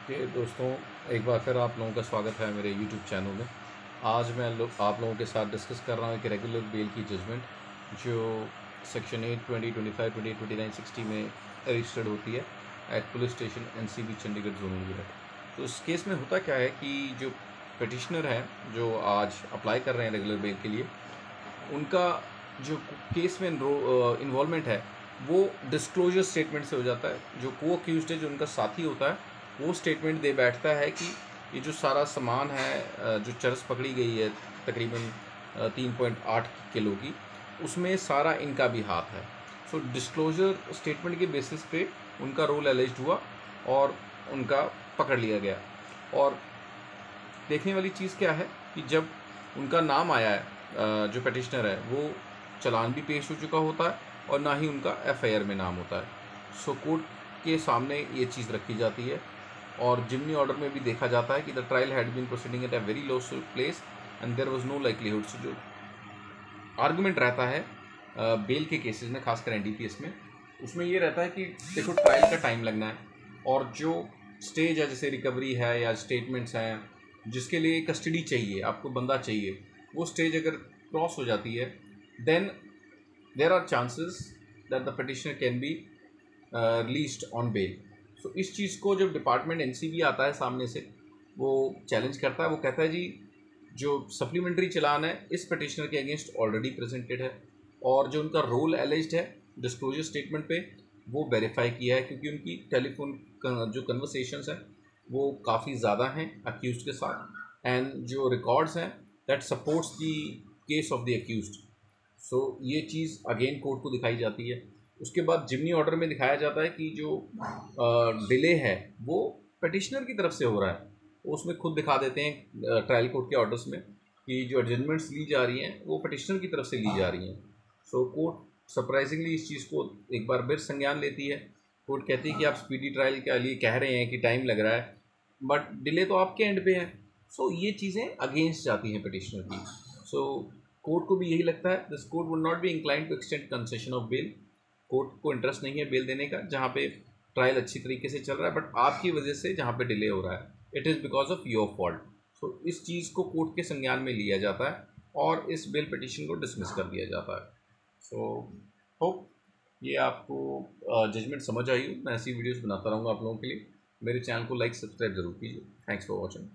Okay दोस्तों, एक बार फिर आप लोगों का स्वागत है मेरे यूट्यूब चैनल में। आज मैं आप लोगों के साथ डिस्कस कर रहा हूँ एक रेगुलर बेल की जजमेंट जो सेक्शन 8, 20, 25, 28, 29, 60 में रजिस्टर्ड होती है at police station NCB Chandigarh zonal unit. तो इस केस में होता क्या है कि जो पिटिशनर हैं जो आज अप्लाई कर रहे हैं रेगुलर बेल के लिए, उनका जो केस में इन्वॉल्वमेंट है वो डिस्क्लोजर स्टेटमेंट से हो जाता है। जो को अक्यूज्ड है, जो उनका साथी होता है, वो स्टेटमेंट दे बैठता है कि ये जो सारा सामान है, जो चरस पकड़ी गई है तकरीबन 3.8 किलो की, उसमें सारा इनका भी हाथ है। सो डिस्क्लोजर स्टेटमेंट के बेसिस पे उनका रोल एलिज्ड हुआ और उनका पकड़ लिया गया। और देखने वाली चीज़ क्या है कि जब उनका नाम आया है, जो पटिशनर है वो चालान भी पेश हो चुका होता है और ना ही उनका एफआईआर में नाम होता है। सो कोर्ट के सामने ये चीज़ रखी जाती है और जिमनी ऑर्डर में भी देखा जाता है कि the trial had been proceeding at a very low place and there was no likelihood. So जो आर्गुमेंट रहता है बेल के केसेस में, खासकर एनडीपीएस में, उसमें ये रहता है कि देखो ट्रायल का टाइम लगना है और जो स्टेज है जैसे रिकवरी है या स्टेटमेंट्स हैं जिसके लिए कस्टडी चाहिए, आपको बंदा चाहिए, वो स्टेज अगर क्रॉस हो जाती है then there are chances that the petitioner can be released on bail. So इस चीज़ को जब डिपार्टमेंट एनसीबी आता है सामने से, वो चैलेंज करता है। वो कहता है जी जो सप्लीमेंट्री चालान है इस पिटिशनर के अगेंस्ट ऑलरेडी प्रेजेंटेड है और जो उनका रोल एलिज्ड है डिस्क्लोजर स्टेटमेंट पे वो वेरीफाई किया है, क्योंकि उनकी टेलीफोन जो कन्वर्सेशंस हैं वो काफ़ी ज़्यादा हैं अक्यूज्ड के साथ, एंड जो रिकॉर्ड्स हैं that supports the case of the accused. So ये चीज़ अगेन कोर्ट को दिखाई जाती है। उसके बाद जिमनी ऑर्डर में दिखाया जाता है कि जो डिले है वो पिटिशनर की तरफ से हो रहा है। उसमें खुद दिखा देते हैं ट्रायल कोर्ट के ऑर्डर्स में कि जो एडजमेंट्स ली जा रही हैं वो पिटिशनर की तरफ से ली जा रही हैं। सो कोर्ट सरप्राइजिंगली इस चीज़ को एक बार फिर संज्ञान लेती है। कोर्ट कहती है कि आप स्पीडी ट्रायल के लिए कह रहे हैं कि टाइम लग रहा है, बट डिले तो आपके एंड पे है। सो ये चीज़ें अगेंस्ट जाती हैं पिटिशनर की। सो कोर्ट को भी यही लगता है, this court would not be inclined to extend concession of bail. Court को इंटरेस्ट नहीं है बेल देने का जहाँ पे ट्रायल अच्छी तरीके से चल रहा है, बट आपकी वजह से जहाँ पे डिले हो रहा है it is because of your fault. So इस चीज़ को कोर्ट के संज्ञान में लिया जाता है और इस बेल पिटिशन को डिसमिस कर दिया जाता है। सो होप ये आपको जजमेंट समझ आई हो। मैं ऐसी वीडियोस बनाता रहूँगा आप लोगों के लिए। मेरे चैनल को लाइक सब्सक्राइब जरूर कीजिए। Thanks for watching.